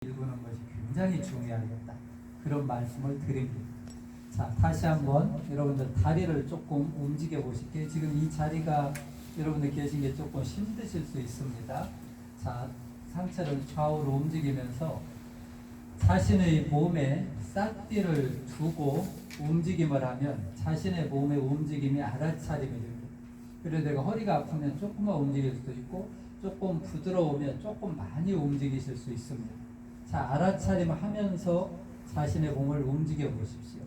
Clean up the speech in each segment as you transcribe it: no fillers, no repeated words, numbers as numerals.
읽는 것이 굉장히 중요하겠다. 그런 말씀을 드립니다. 자, 다시 한번 여러분들 다리를 조금 움직여 보실게요. 지금 이 자리가 여러분들 계신 게 조금 힘드실 수 있습니다. 자, 상체를 좌우로 움직이면서 자신의 몸에 싹띠를 두고 움직임을 하면 자신의 몸의 움직임이 알아차림이 됩니다. 그래서 내가 허리가 아프면 조금만 움직일 수도 있고 조금 부드러우면 조금 많이 움직이실 수 있습니다. 자, 알아차림 하면서 자신의 몸을 움직여 보십시오.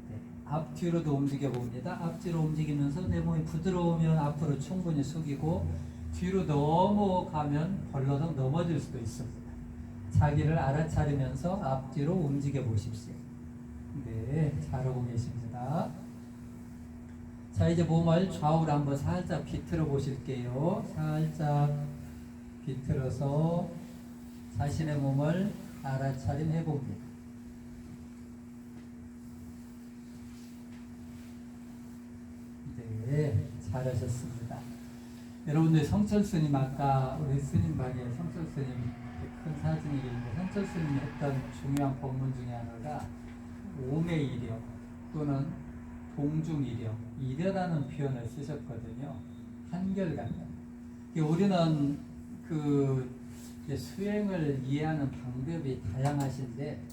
네, 앞뒤로도 움직여 봅니다. 앞뒤로 움직이면서 내 몸이 부드러우면 앞으로 충분히 숙이고 뒤로 넘어가면 벌러덩 넘어질 수도 있습니다. 자기를 알아차리면서 앞뒤로 움직여 보십시오. 네, 잘하고 계십니다. 자, 이제 몸을 좌우로 한번 살짝 비틀어 보실게요. 살짝 비틀어서 자신의 몸을 알아차림 해봅니다. 네, 잘하셨습니다. 여러분들 성철 스님, 아까 우리 스님 방에 성철 스님 큰 사진이 있는데 성철 스님이 했던 중요한 법문 중에 하나가 오매이력 또는 동중이력, 이려라는 표현을 쓰셨거든요. 한결같다. 우리는 그 수행을 이해하는 방법이 다양하신데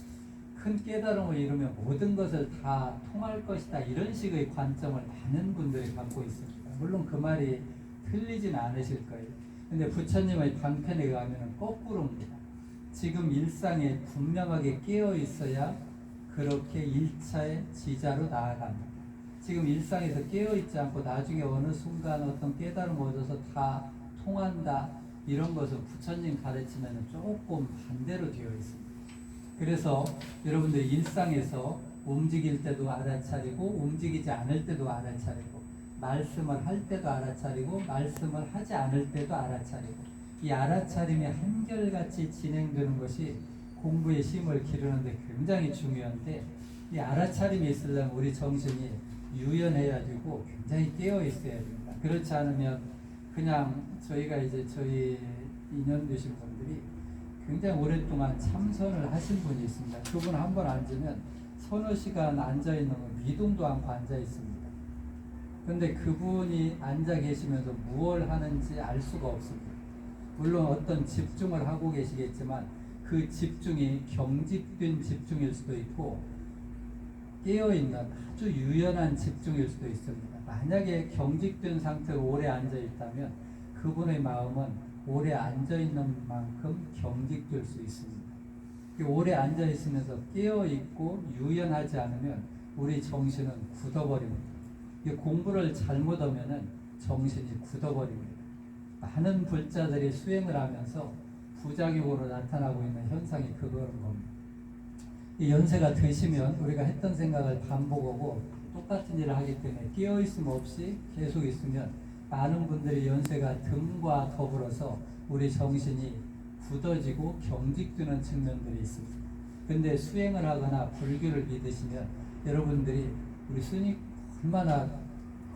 큰 깨달음을 이루면 모든 것을 다 통할 것이다, 이런 식의 관점을 많은 분들이 갖고 있습니다. 물론 그 말이 틀리진 않으실 거예요. 근데 부처님의 방편에 의하면 거꾸로입니다. 지금 일상에 분명하게 깨어 있어야 그렇게 일차의 지자로 나아갑니다. 지금 일상에서 깨어있지 않고 나중에 어느 순간 어떤 깨달음을 얻어서 다 통한다, 이런 것은 부처님 가르치면 조금 반대로 되어 있습니다. 그래서 여러분들 일상에서 움직일 때도 알아차리고 움직이지 않을 때도 알아차리고 말씀을 할 때도 알아차리고 말씀을 하지 않을 때도 알아차리고, 이 알아차림이 한결같이 진행되는 것이 공부의 힘을 기르는데 굉장히 중요한데, 이 알아차림이 있으려면 우리 정신이 유연해가지고 굉장히 깨어 있어야 됩니다. 그렇지 않으면 그냥 저희가 이제 저희 인연 되신 분들이 굉장히 오랫동안 참선을 하신 분이 있습니다. 그분 한 번 앉으면 서너 시간 앉아 있는 건 미동도 않고 앉아 있습니다. 근데 그분이 앉아 계시면서 무엇을 하는지 알 수가 없습니다. 물론 어떤 집중을 하고 계시겠지만 그 집중이 경직된 집중일 수도 있고 깨어있는 아주 유연한 집중일 수도 있습니다. 만약에 경직된 상태로 오래 앉아 있다면 그분의 마음은 오래 앉아 있는 만큼 경직될 수 있습니다. 오래 앉아 있으면서 깨어 있고 유연하지 않으면 우리 정신은 굳어버립니다. 공부를 잘못하면은 정신이 굳어버립니다. 많은 불자들이 수행을 하면서 부작용으로 나타나고 있는 현상이 그거는 겁니다. 이 연세가 드시면 우리가 했던 생각을 반복하고 똑같은 일을 하기 때문에 깨어있음 없이 계속 있으면 많은 분들이 연세가 듦과 더불어서 우리 정신이 굳어지고 경직되는 측면들이 있습니다. 근데 수행을 하거나 불교를 믿으시면 여러분들이 우리 스님 얼마나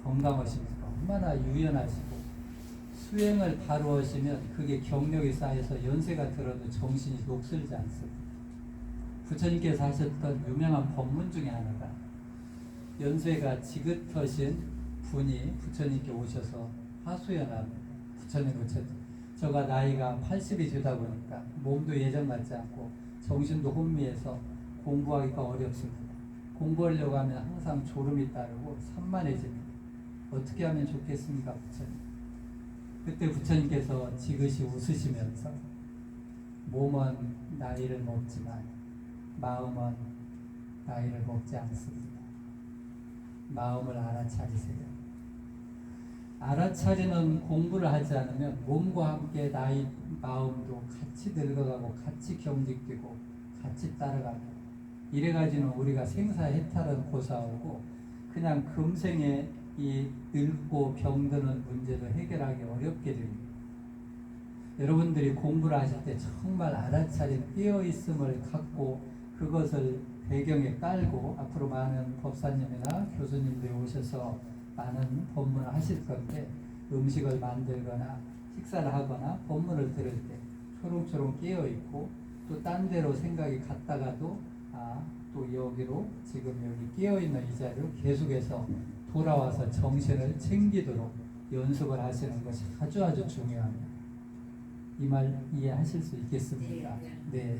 건강하십니까? 얼마나 유연하시고 수행을 바로 하시면 그게 경력이 쌓여서 연세가 들어도 정신이 녹슬지 않습니다. 부처님께서 하셨던 유명한 법문 중에 하나가 연세가 지긋하신 분이 부처님께 오셔서 하소연합니다. 부처님, 저가 나이가 80이 되다 보니까 몸도 예전 같지 않고 정신도 혼미해서 공부하기가 어렵습니다. 공부하려고 하면 항상 졸음이 따르고 산만해집니다. 어떻게 하면 좋겠습니까, 부처님? 그때 부처님께서 지그시 웃으시면서 몸은 나이를 먹지만 마음은 나이를 먹지 않습니다. 마음을 알아차리세요. 알아차리는 공부를 하지 않으면 몸과 함께 나이, 마음도 같이 늙어가고 같이 경직되고 같이 따라가고, 이래가지고는 우리가 생사해탈은 고사하고 그냥 금생에 이 늙고 병드는 문제도 해결하기 어렵게 됩니다. 여러분들이 공부를 하실 때 정말 알아차린 깨어있음을 갖고 그것을 배경에 깔고 앞으로 많은 법사님이나 교수님들이 오셔서 많은 법문을 하실 건데, 음식을 만들거나 식사를 하거나 법문을 들을 때 초롱초롱 깨어 있고 또 딴 데로 생각이 갔다가도 또 여기로 지금 여기 깨어 있는 이 자리로 계속해서 돌아와서 정신을 챙기도록 연습을 하시는 것이 아주 아주 중요합니다. 이 말 이해하실 수 있겠습니까? 네.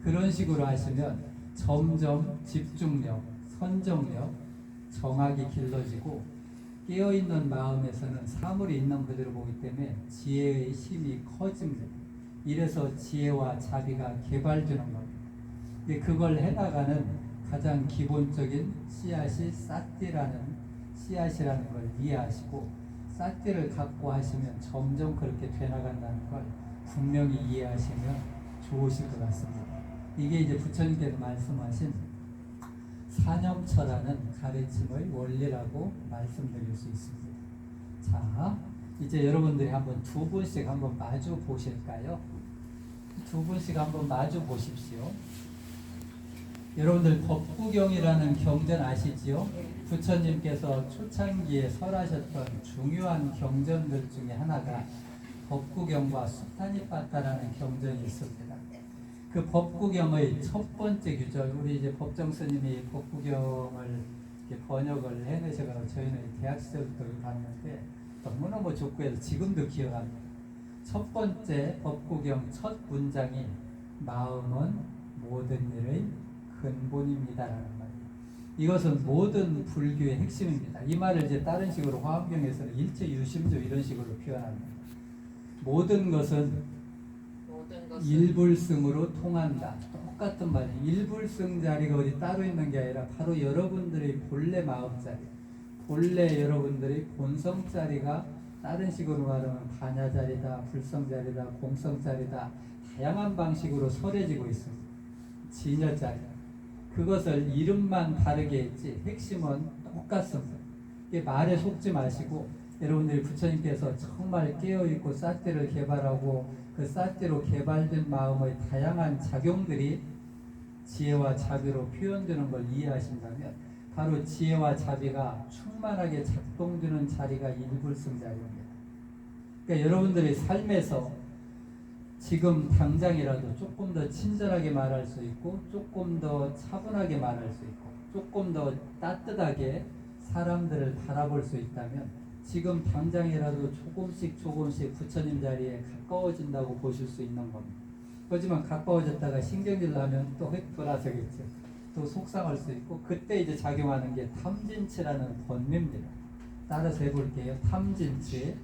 그런 식으로 하시면 점점 집중력, 선정력, 정확이 길러지고 깨어있는 마음에서는 사물이 있는 그대로 보기 때문에 지혜의 힘이 커집니다. 이래서 지혜와 자비가 개발되는 겁니다. 그걸 해나가는 가장 기본적인 씨앗이 씨앗이라는 걸 이해하시고 싹띠를 갖고 하시면 점점 그렇게 돼나간다는 걸 분명히 이해하시면 좋으실 것 같습니다. 이게 이제 부처님께서 말씀하신 사념처라는 가르침의 원리라고 말씀드릴 수 있습니다. 자, 이제 여러분들이 한번 두 분씩 한번 마주 보실까요? 두 분씩 한번 마주 보십시오. 여러분들 법구경이라는 경전 아시지요? 부처님께서 초창기에 설하셨던 중요한 경전들 중에 하나가 법구경과 수타니빠따라는 경전이 있습니다. 그 법구경의 첫 번째 규절, 우리 이제 법정 스님이 법구경을 이렇게 번역을 해내셔서 저희는 대학 시절부터 봤는데 너무너무 좋고 해서 지금도 기억합니다. 첫 번째 법구경 첫 문장이 마음은 모든 일의 근본입니다라는 말이에요. 이것은 모든 불교의 핵심입니다. 이 말을 이제 다른 식으로 화엄경에서는 일체유심조 이런 식으로 표현합니다. 모든 것은 일불승으로 통한다. 똑같은 말이에요. 일불승 자리가 어디 따로 있는 게 아니라 바로 여러분들의 본래 마음자리, 본래 여러분들의 본성자리가 다른 식으로 말하면 반야자리다, 불성자리다, 공성자리다 다양한 방식으로 설해지고 있습니다. 진여자리. 그것을 이름만 다르게 했지 핵심은 똑같습니다. 말에 속지 마시고 여러분들이 부처님께서 정말 깨어있고 삿대를 개발하고 그 삿대로 개발된 마음의 다양한 작용들이 지혜와 자비로 표현되는 걸 이해하신다면 바로 지혜와 자비가 충만하게 작동되는 자리가 일불승 자리입니다. 그러니까 여러분들의 삶에서 지금 당장이라도 조금 더 친절하게 말할 수 있고 조금 더 차분하게 말할 수 있고 조금 더 따뜻하게 사람들을 바라볼 수 있다면 지금 당장이라도 조금씩 부처님 자리에 가까워진다고 보실 수 있는 겁니다. 하지만 가까워졌다가 신경질 나면 또 획 돌아서겠죠. 또 속상할 수 있고 그때 이제 작용하는 게 탐진치라는 번뇌입니다. 따라서 해볼게요. 탐진치.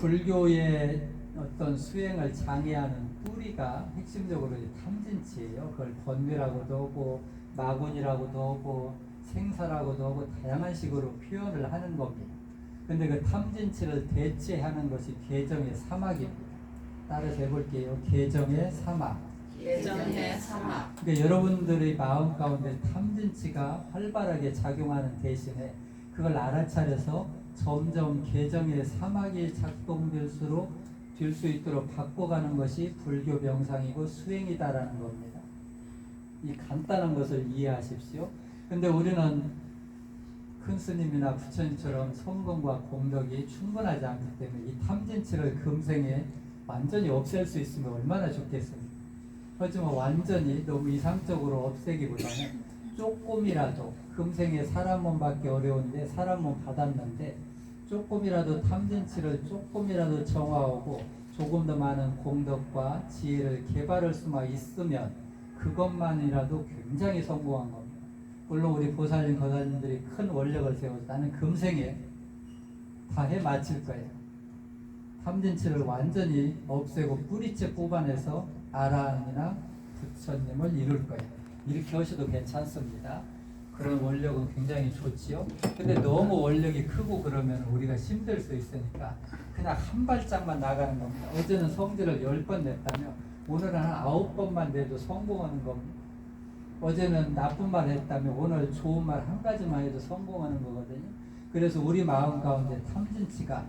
불교의 어떤 수행을 장애하는 뿌리가 핵심적으로 탐진치예요. 그걸 번뇌라고도 하고 마군이라고도 하고 생사라고도 하고 다양한 식으로 표현을 하는 겁니다. 근데 그 탐진치를 대체하는 것이 개정의 사막입니다. 따라서 해볼게요. 개정의 사막. 그러니까 여러분들의 마음 가운데 탐진치가 활발하게 작용하는 대신에 그걸 알아차려서 점점 개정의 사막이 작동될수록 될 수 있도록 바꿔가는 것이 불교 명상이고 수행이다라는 겁니다. 이 간단한 것을 이해하십시오. 근데 우리는 큰 스님이나 부처님처럼 성공과 공덕이 충분하지 않기 때문에 이 탐진치를 금생에 완전히 없앨 수 있으면 얼마나 좋겠습니까? 하지만 완전히 너무 이상적으로 없애기보다는 조금이라도 금생에 사람 몸 받기 어려운데 사람 몸 받았는데 조금이라도 탐진치를 조금이라도 정화하고 조금 더 많은 공덕과 지혜를 개발할 수만 있으면 그것만이라도 굉장히 성공한 겁니다. 물론 우리 보살님 거사님들이 큰 원력을 세워서 나는 금생에 다 해 마칠 거예요. 탐진치를 완전히 없애고 뿌리째 뽑아내서 아라한이나 부처님을 이룰 거예요. 이렇게 하셔도 괜찮습니다. 그런 원력은 굉장히 좋지요. 근데 너무 원력이 크고 그러면 우리가 힘들 수 있으니까 그냥 한 발짝만 나가는 겁니다. 어제는 성질을 10번 냈다면 오늘은 한 9번만 내도 성공하는 겁니다. 어제는 나쁜 말 했다면 오늘 좋은 말 한 가지만 해도 성공하는 거거든요. 그래서 우리 마음 가운데 탐진치가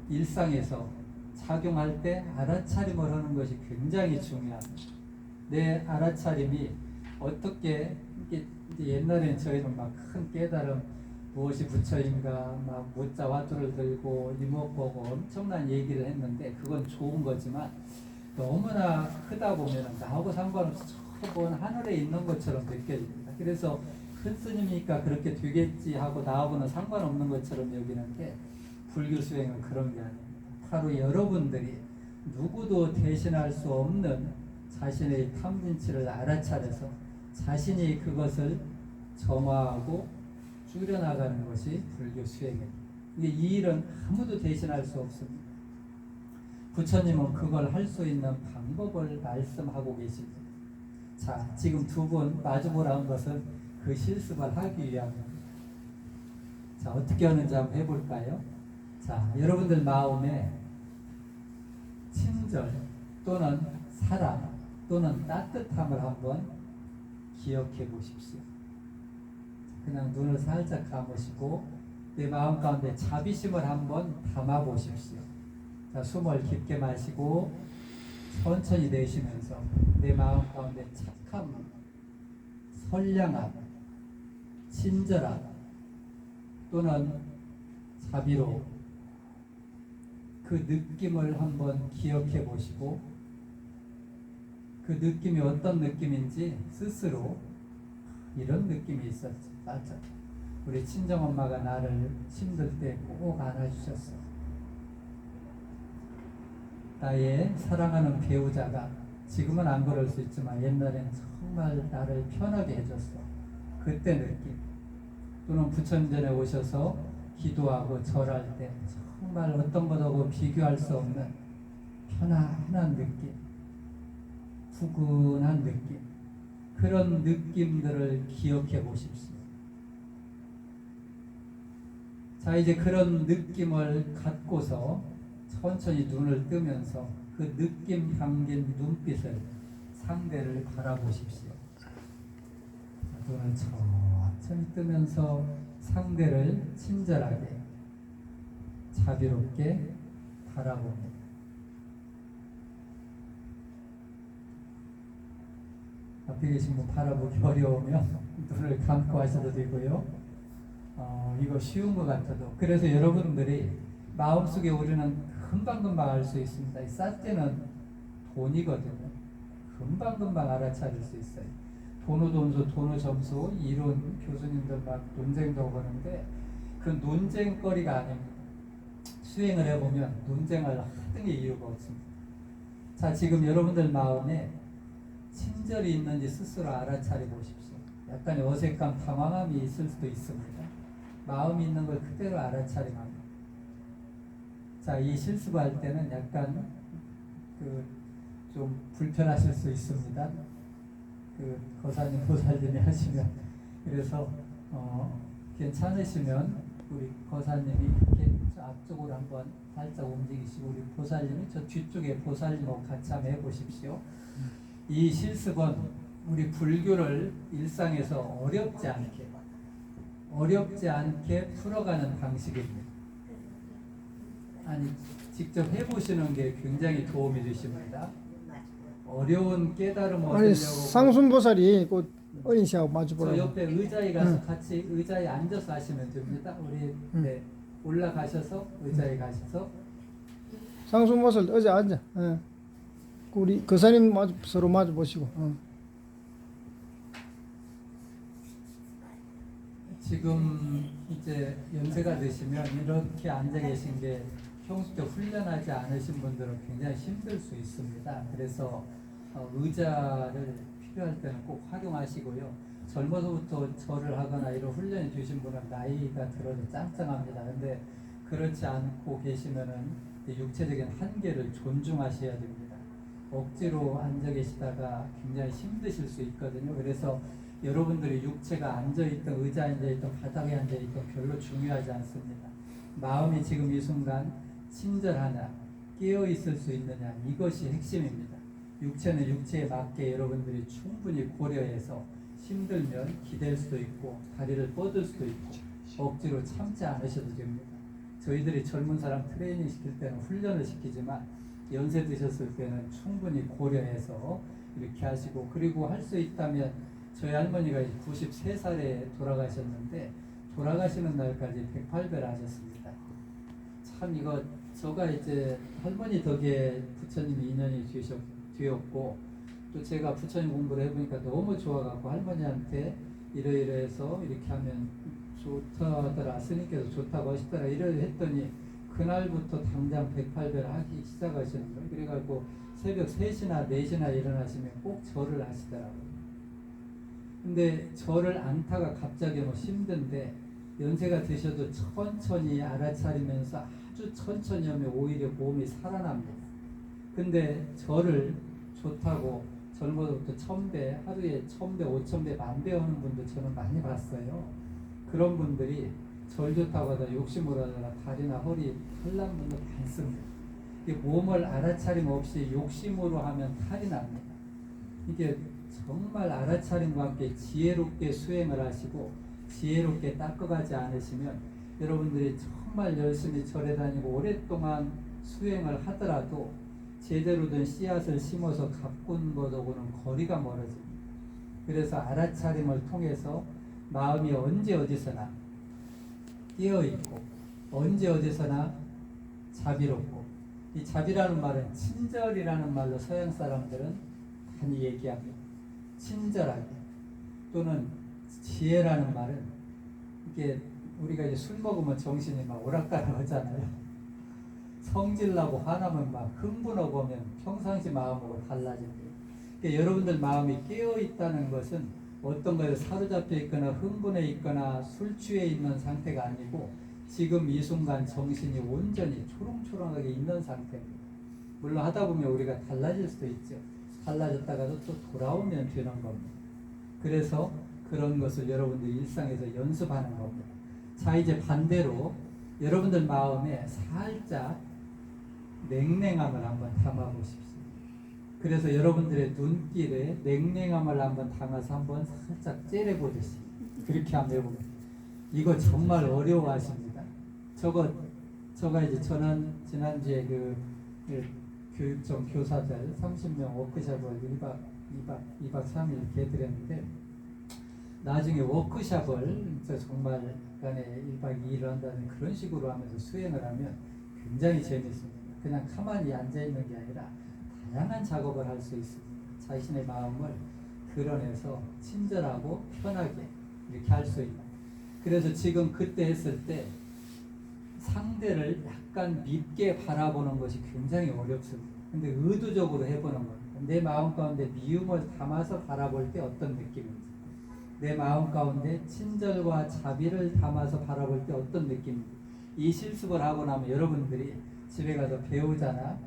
일상에서 작용할 때 알아차림을 하는 것이 굉장히 중요합니다. 내 알아차림이 어떻게 이제 옛날에는 저희는 막 큰 깨달음 무엇이 부처인가 막 모자 화두를 들고 이목 보고 엄청난 얘기를 했는데 그건 좋은 거지만 너무나 크다 보면 나하고 상관없이 저 먼 하늘에 있는 것처럼 느껴집니다. 그래서 큰 스님이니까 그렇게 되겠지 하고 나하고는 상관없는 것처럼 여기는데 불교 수행은 그런 게 아닙니다. 바로 여러분들이 누구도 대신할 수 없는 자신의 탐진치를 알아차려서 자신이 그것을 정화하고 줄여나가는 것이 불교 수행입니다. 이 일은 아무도 대신할 수 없습니다. 부처님은 그걸 할 수 있는 방법을 말씀하고 계십니다. 자, 지금 두 분 마주보라는 것은 그 실습을 하기 위함입니다. 자, 어떻게 하는지 한번 해볼까요? 자, 여러분들 마음에 친절 또는 사랑 또는 따뜻함을 한번 기억해 보십시오. 그냥 눈을 살짝 감으시고 내 마음 가운데 자비심을 한번 담아 보십시오. 자, 숨을 깊게 마시고 천천히 내쉬면서 내 마음 가운데 착함, 선량함, 친절함 또는 자비로 그 느낌을 한번 기억해 보시고 그 느낌이 어떤 느낌인지 스스로 이런 느낌이 있었지. 맞아. 우리 친정엄마가 나를 힘들 때 꼭 안아주셨어. 나의 사랑하는 배우자가 지금은 안 그럴 수 있지만 옛날엔 정말 나를 편하게 해줬어. 그때 느낌. 또는 부처님전에 오셔서 기도하고 절할 때 정말 어떤 것하고 비교할 수 없는 편안한 느낌, 푸근한 느낌, 그런 느낌들을 기억해 보십시오. 자, 이제 그런 느낌을 갖고서 천천히 눈을 뜨면서 그 느낌 담긴 눈빛을 상대를 바라보십시오. 눈을 천천히 뜨면서 상대를 친절하게 자비롭게 바라봅니다. 앞에 계신 분 바라보기 어려우면 눈을 감고 하셔도 되고요. 이거 쉬운 것 같아도 그래서 여러분들이 마음속에 우리는 금방금방 알 수 있습니다. 이 쌀때는 돈이거든요. 금방금방 알아차릴 수 있어요. 돈우돈수, 돈우점수, 이론 교수님들 막 논쟁도 하는데 그 논쟁거리가 아닙니다. 수행을 해보면 논쟁을 하등의 이유가 없습니다. 자, 지금 여러분들 마음에 친절이 있는지 스스로 알아차려 보십시오. 약간의 어색감, 당황함이 있을 수도 있습니다. 마음이 있는 걸 그대로 알아차리면 합니다. 자, 이 실습할 때는 약간 좀 불편하실 수 있습니다. 거사님, 보살님이 하시면 그래서 괜찮으시면 우리 거사님이 이렇게 앞쪽으로 한번 살짝 움직이시고 우리 보살님이 저 뒤쪽에 보살님하고 같이 한번 해보십시오. 이 실습은 우리 불교를 일상에서 어렵지 않게 풀어가는 방식입니다. 아니, 직접 해보시는 게 굉장히 도움이 되십니다. 어려운 깨달음 얻으려고. 상순보살이 그 어린 씨하고 마주보라고. 저 옆에 의자에 가서 같이 의자에 앉아서 하시면 됩니다. 우리 네, 올라가셔서 의자에 가셔서. 상순보살 어제 앉아. 우리 거사님 서로 마주 보시고. 지금 이제 연세가 되시면 이렇게 앉아 계신 게 평소 때 훈련하지 않으신 분들은 굉장히 힘들 수 있습니다. 그래서 의자를 필요할 때는 꼭 활용하시고요. 젊어서부터 절을 하거나 이런 훈련이 되신 분은 나이가 들어서 짱짱합니다. 근데 그렇지 않고 계시면은 육체적인 한계를 존중하셔야 됩니다. 억지로 앉아 계시다가 굉장히 힘드실 수 있거든요. 그래서 여러분들이 육체가 앉아있던 의자에 앉아있던 바닥에 앉아있던 별로 중요하지 않습니다. 마음이 지금 이 순간 친절하냐 깨어있을 수 있느냐 이것이 핵심입니다. 육체는 육체에 맞게 여러분들이 충분히 고려해서 힘들면 기댈 수도 있고 다리를 뻗을 수도 있고 억지로 참지 않으셔도 됩니다. 저희들이 젊은 사람 트레이닝 시킬 때는 훈련을 시키지만 연세 드셨을 때는 충분히 고려해서 이렇게 하시고 그리고 할 수 있다면 저희 할머니가 93살에 돌아가셨는데 돌아가시는 날까지 108배를 하셨습니다. 참 이거 저가 이제 할머니 덕에 부처님이 인연이 되었고 또 제가 부처님 공부를 해보니까 너무 좋아갖고 할머니한테 이러이러해서 이렇게 하면 좋다더라, 스님께서 좋다고 하시더라 이래 했더니 그날부터 당장 108배를 하기 시작하시는 거예요. 그래갖고 새벽 3시나 4시나 일어나시면 꼭 절을 하시더라고요. 근데 절을 안타가 갑자기 뭐 힘든데 연세가 드셔도 천천히 알아차리면서 아주 천천히 하면 오히려 몸이 살아납니다. 근데 절을 좋다고 젊어서부터 1000배, 하루에 1000배, 5000배, 10,000배 하는 분도 저는 많이 봤어요. 그런 분들이 절 좋다고 하다 욕심을 하다가 다리나 허리 탈난 분도 많습니다. 이게 몸을 알아차림 없이 욕심으로 하면 탈이 납니다. 이게 정말 알아차림과 함께 지혜롭게 수행을 하시고 지혜롭게 닦아가지 않으시면 여러분들이 정말 열심히 절에 다니고 오랫동안 수행을 하더라도 제대로 된 씨앗을 심어서 가꾼 것하고는 거리가 멀어집니다. 그래서 알아차림을 통해서 마음이 언제 어디서나 깨어있고 언제 어디서나 자비롭고, 이 자비라는 말은 친절이라는 말로 서양 사람들은 많이 얘기합니다. 친절하게. 또는 지혜라는 말은 이게 우리가 이제 술 먹으면 정신이 막 오락가락 하잖아요. 성질나고 화나면 막 흥분하고 하면 평상시 마음하고 달라집니다. 그러니까 여러분들 마음이 깨어있다는 것은 어떤 거에 사로잡혀 있거나 흥분해 있거나 술 취해 있는 상태가 아니고 지금 이 순간 정신이 온전히 초롱초롱하게 있는 상태입니다. 물론 하다 보면 우리가 달라질 수도 있죠. 달라졌다가도 또 돌아오면 되는 겁니다. 그래서 그런 것을 여러분들이 일상에서 연습하는 겁니다. 자, 이제 반대로 여러분들 마음에 살짝 냉랭함을 한번 담아보십시오. 그래서 여러분들의 눈길에 냉랭함을 한번 담아서 한번 살짝 째려보듯이 그렇게 한번 해보면, 이거 정말 어려워하십니다. 저가 이제 저는 지난주에 그 교육청 교사들 30명 워크숍을 2박 3일 이렇게 해드렸는데, 나중에 워크숍을 정말 간에 1박 2일을 한다는 그런 식으로 하면서 수행을 하면 굉장히 재밌습니다. 그냥 가만히 앉아있는 게 아니라 다양한 작업을 할 수 있습니다. 자신의 마음을 드러내서 친절하고 편하게 이렇게 할 수 있는. 그래서 지금 그때 했을 때 상대를 약간 밉게 바라보는 것이 굉장히 어렵습니다. 근데 의도적으로 해보는 겁니다. 내 마음 가운데 미움을 담아서 바라볼 때 어떤 느낌인지, 내 마음 가운데 친절과 자비를 담아서 바라볼 때 어떤 느낌인지, 이 실습을 하고 나면 여러분들이 집에 가서 배우자나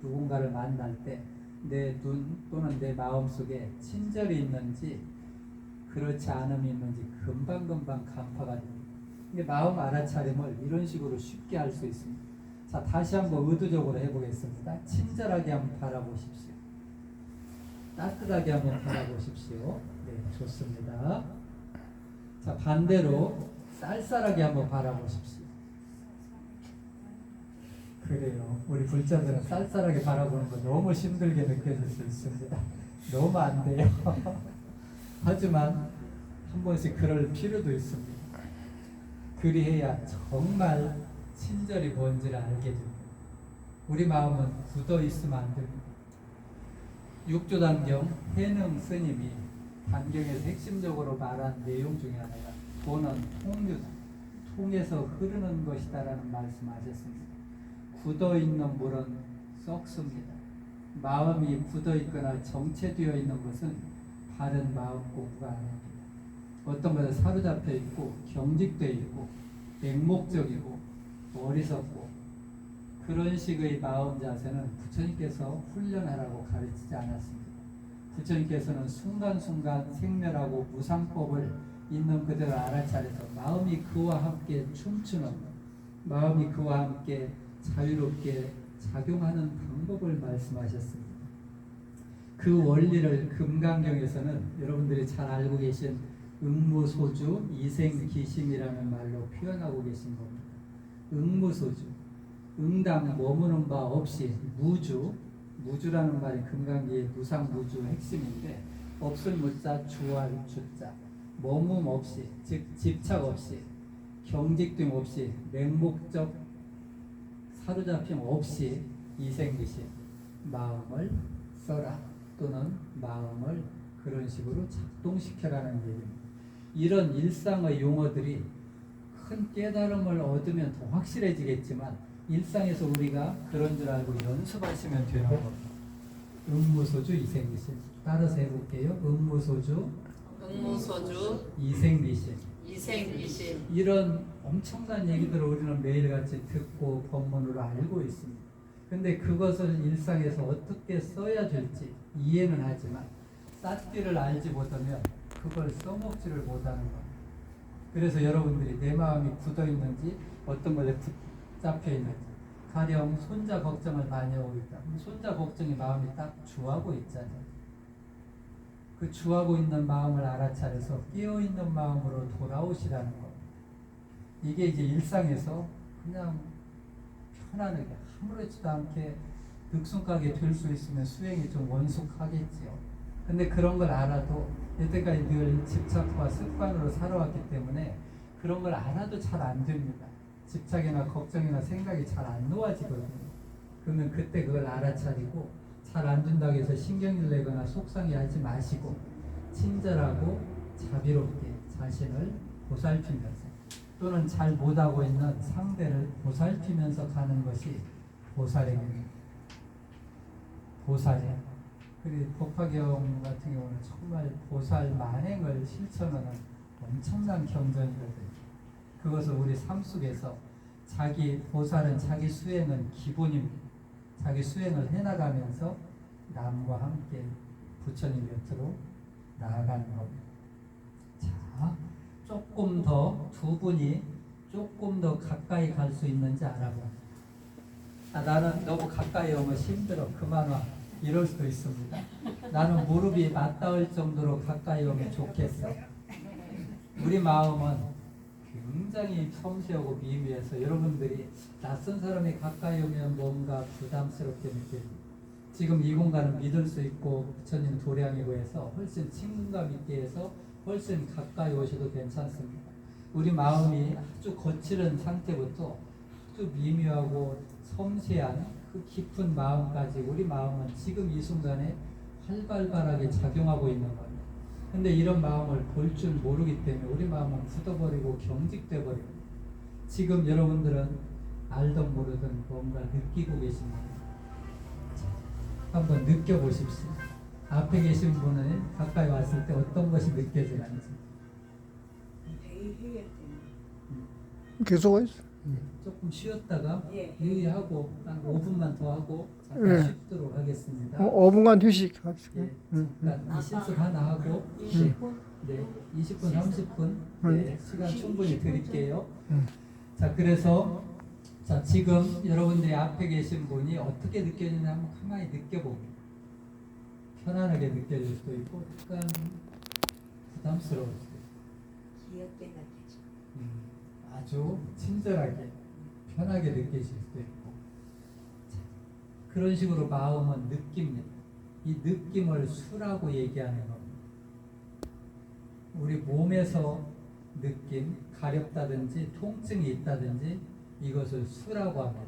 누군가를 만날 때 내 눈 또는 내 마음 속에 친절이 있는지 그렇지 않음이 있는지 금방금방 간파가 됩니다. 근데 마음 알아차림을 이런 식으로 쉽게 할 수 있습니다. 자, 다시 한번 의도적으로 해보겠습니다. 친절하게 한번 바라보십시오. 따뜻하게 한번 바라보십시오. 네, 좋습니다. 자, 반대로 쌀쌀하게 한번 바라보십시오. 그래요. 우리 불자들은 쌀쌀하게 바라보는 거 너무 힘들게 느껴질 수 있습니다. 너무 안 돼요. 하지만 한 번씩 그럴 필요도 있습니다. 그리해야 정말 친절이 뭔지를 알게 됩니다. 우리 마음은 굳어 있으면 안 됩니다. 육조단경 해능 스님이 단경에서 핵심적으로 말한 내용 중에 하나가 도는 통류다, 통해서 흐르는 것이다라는 말씀하셨습니다. 굳어있는 물은 썩습니다. 마음이 굳어있거나 정체되어 있는 것은 바른 마음 공부가 아닙니다. 어떤 것에 사로잡혀 있고 경직되어 있고 맹목적이고 어리석고 그런 식의 마음 자세는 부처님께서 훈련하라고 가르치지 않았습니다. 부처님께서는 순간순간 생멸하고 무상법을 있는 그대로 알아차려서 마음이 그와 함께 춤추는, 마음이 그와 함께 자유롭게 작용하는 방법을 말씀하셨습니다. 그 원리를 금강경에서는 여러분들이 잘 알고 계신 응무소주, 이생기심이라는 말로 표현하고 계신 겁니다. 응무소주, 응당 머무는 바 없이 무주, 무주라는 말이 금강기의 무상무주 핵심인데, 없을 무자, 주할 주자, 머문 없이, 즉 집착 없이 경직됨 없이 맹목적 사로잡힘 없이 이생기심 마음을 써라 또는 마음을 그런 식으로 작동시켜라는 얘기입니다. 이런 일상의 용어들이 큰 깨달음을 얻으면 더 확실해지겠지만 일상에서 우리가 그런 줄 알고 연습하시면 되는 겁니다. 음무소주 이생기심 따라서 해볼게요. 음무소주 이생기심 이런 엄청난 얘기들을 우리는 매일같이 듣고 법문으로 알고 있습니다. 근데 그것을 일상에서 어떻게 써야 될지 이해는 하지만 쌌띠를 알지 못하면 그걸 써먹지를 못하는 겁니다. 그래서 여러분들이 내 마음이 굳어 있는지 어떤 것에 붙잡혀 있는지 가령 손자 걱정을 많이 하고 있다. 손자 걱정이 마음이 딱 주하고 있잖아요. 그 주하고 있는 마음을 알아차려서 깨어있는 마음으로 돌아오시라는 것. 이게 이제 일상에서 그냥 편안하게 아무렇지도 않게 늑순하게 될 수 있으면 수행이 좀 원숙하겠지요. 근데 그런 걸 알아도 여태까지 늘 집착과 습관으로 살아왔기 때문에 그런 걸 알아도 잘 안 됩니다. 집착이나 걱정이나 생각이 잘 안 놓아지거든요. 그러면 그때 그걸 알아차리고 잘 안 된다고 해서 신경질 내거나 속상해하지 마시고 친절하고 자비롭게 자신을 보살피면서 또는 잘 못하고 있는 상대를 보살피면서 가는 것이 보살행입니다. 보살행. 그리고 법화경 같은 경우는 정말 보살 만행을 실천하는 엄청난 경전이거든요. 그것을 우리 삶 속에서 자기 보살은 자기 수행은 기본입니다. 자기 수행을 해나가면서 남과 함께 부처님 곁으로 나아가는 겁니다. 자, 조금 더 두 분이 조금 더 가까이 갈 수 있는지 알아봅니다. 나는 너무 가까이 오면 힘들어 그만 와 이럴 수도 있습니다. 나는 무릎이 맞닿을 정도로 가까이 오면 좋겠어. 우리 마음은 굉장히 섬세하고 미미해서 여러분들이 낯선 사람이 가까이 오면 뭔가 부담스럽게 느껴집니다. 지금 이 공간은 믿을 수 있고 부처님 도량이고 해서 훨씬 친근감 있게 해서 훨씬 가까이 오셔도 괜찮습니다. 우리 마음이 아주 거칠은 상태부터 아주 미묘하고 섬세한 그 깊은 마음까지 우리 마음은 지금 이 순간에 활발하게 작용하고 있는 거예요. 근데 이런 마음을 볼 줄 모르기 때문에 우리 마음은 굳어버리고 경직돼 버리고 지금 여러분들은 알든 모르든 뭔가 느끼고 계십니다. 한번 느껴보십시오. 앞에 계신 분은 가까이 왔을 때 어떤 것이 느껴지는지. 계속 와 있어. 조금 쉬었다가 예. 유의하고 한 5분만 더 하고 잠깐 예. 쉬도록 하겠습니다. 5분간 휴식 합시다. 예, 잠깐 이 실습 하나 하고 20분? 네, 20분, 30분 네, 시간 충분히 드릴게요. 음. 자, 그래서 자 지금 여러분들이 앞에 계신 분이 어떻게 느껴지나 한번 가만히 느껴봅니다. 편안하게 느껴질 수도 있고 약간 부담스러울 수도 있고 귀엽게 느껴져. 아주 친절하게 편하게 느끼실 수도 있고 자, 그런 식으로 마음은 느낍니다. 이 느낌을 수라고 얘기하는 겁니다. 우리 몸에서 느낌, 가렵다든지 통증이 있다든지 이것을 수라고 합니다.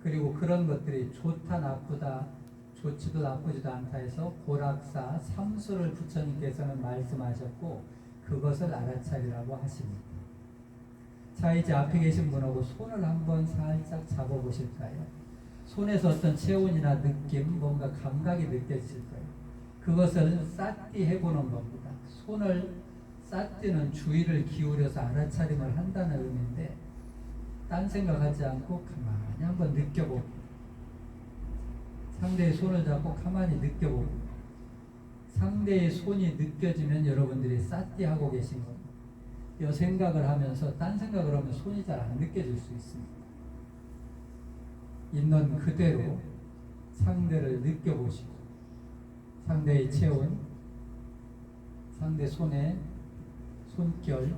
그리고 그런 것들이 좋다 나쁘다 좋지도 나쁘지도 않다 해서 고락사 삼수를 부처님께서는 말씀하셨고 그것을 알아차리라고 하십니다. 자, 이제 앞에 계신 분하고 손을 한번 살짝 잡아보실까요? 손에서 어떤 체온이나 느낌, 뭔가 감각이 느껴지실 거예요. 그것을 쌌띠 해보는 겁니다. 손을 쌌띠는 주의를 기울여서 알아차림을 한다는 의미인데 딴 생각하지 않고 가만히 한번 느껴봅니다. 상대의 손을 잡고 가만히 느껴봅니다. 상대의 손이 느껴지면 여러분들이 쌌띠 하고 계신 겁니다. 이 생각을 하면서 딴 생각을 하면 손이 잘 안 느껴질 수 있습니다. 있는 그대로 상대를 느껴보시고 상대의 체온, 상대 손의 손결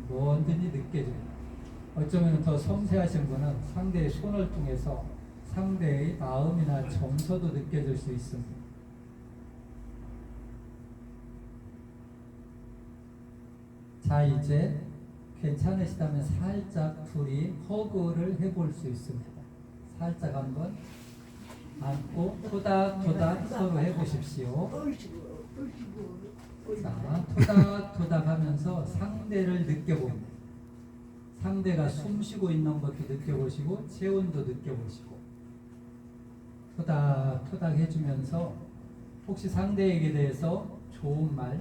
뭐든지 느껴집니다. 어쩌면 더 섬세하신 분은 상대의 손을 통해서 상대의 마음이나 정서도 느껴질 수 있습니다. 자, 이제 괜찮으시다면 살짝 둘이 허그를 해볼 수 있습니다. 살짝 한번 안고 토닥토닥 서로 해보십시오. 자, 토닥토닥 하면서 상대를 느껴봅니다. 상대가 숨 쉬고 있는 것도 느껴보시고 체온도 느껴보시고 토닥토닥 해주면서 혹시 상대에게 대해서 좋은 말,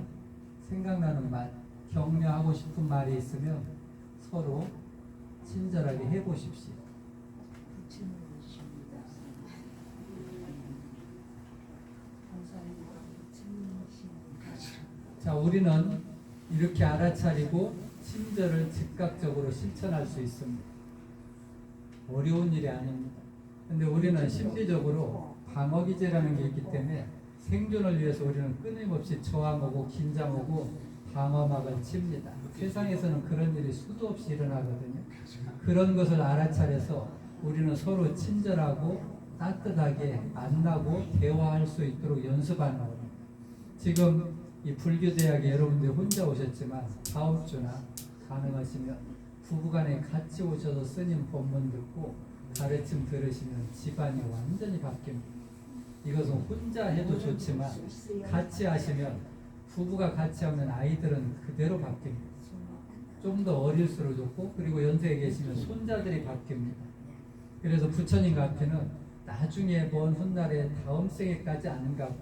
생각나는 말, 격려하고 싶은 말이 있으면 서로 친절하게 해보십시오. 자, 우리는 이렇게 알아차리고 친절을 즉각적으로 실천할 수 있습니다. 어려운 일이 아닙니다. 근데 우리는 심리적으로 방어기제라는 게 있기 때문에 생존을 위해서 우리는 끊임없이 저항하고 긴장하고 방어막을 칩니다. 세상에서는 그런 일이 수도 없이 일어나거든요. 그런 것을 알아차려서 우리는 서로 친절하고 따뜻하게 만나고 대화할 수 있도록 연습하는 겁니다. 지금 이 불교대학에 여러분들이 혼자 오셨지만 다음 주나 가능하시면 부부간에 같이 오셔서 스님 법문 듣고 가르침 들으시면 집안이 완전히 바뀝니다. 이것은 혼자 해도 좋지만 같이 하시면 부부가 같이 하면 아이들은 그대로 바뀝니다. 좀 더 어릴수록 좋고 그리고 연세에 계시면 손자들이 바뀝니다. 그래서 부처님 가피는 나중에 먼 훗날에 다음 생에까지 안 가고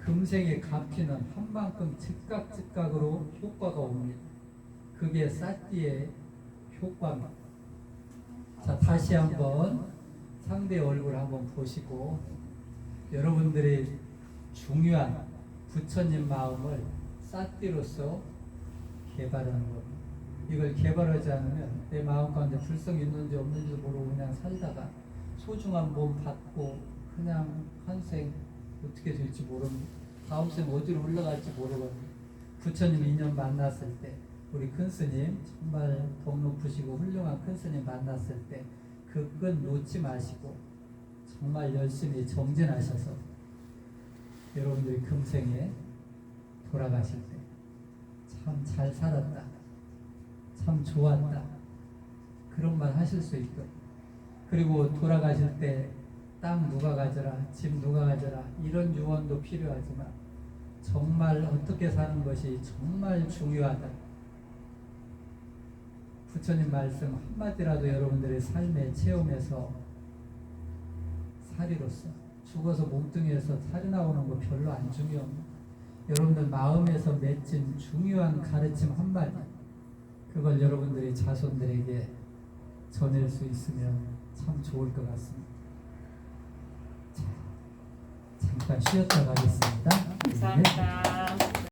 금생에 갚이는 한만큼 즉각으로 효과가 옵니다. 그게 사띠의 효과입니다. 자, 다시 한번 상대 얼굴 한번 보시고 여러분들이 중요한 부처님 마음을 사띠로서 개발하는 겁니다. 이걸 개발하지 않으면 내 마음 가운데 불성이 있는지 없는지 모르고 그냥 살다가 소중한 몸 받고 그냥 한생 어떻게 될지 모릅니다. 다음 생 어디로 올라갈지 모르거든요. 부처님 인연 만났을 때 우리 큰 스님 정말 덕 높으시고 훌륭한 큰 스님 만났을 때 그 끈 놓지 마시고 정말 열심히 정진하셔서 여러분들이 금생에 돌아가실 때 참 잘 살았다, 참 좋았다 그런 말 하실 수 있도록, 그리고 돌아가실 때 땅 누가 가져라, 집 누가 가져라 이런 유언도 필요하지만 정말 어떻게 사는 것이 정말 중요하다. 부처님 말씀 한마디라도 여러분들의 삶에 체험해서 살이로서 죽어서 몸뚱이에서 살이 나오는 거 별로 안 중요합니다. 여러분들 마음에서 맺힌 중요한 가르침 한마디, 그걸 여러분들이 자손들에게 전할 수 있으면 참 좋을 것 같습니다. 자, 잠깐 쉬었다 가겠습니다. 감사합니다.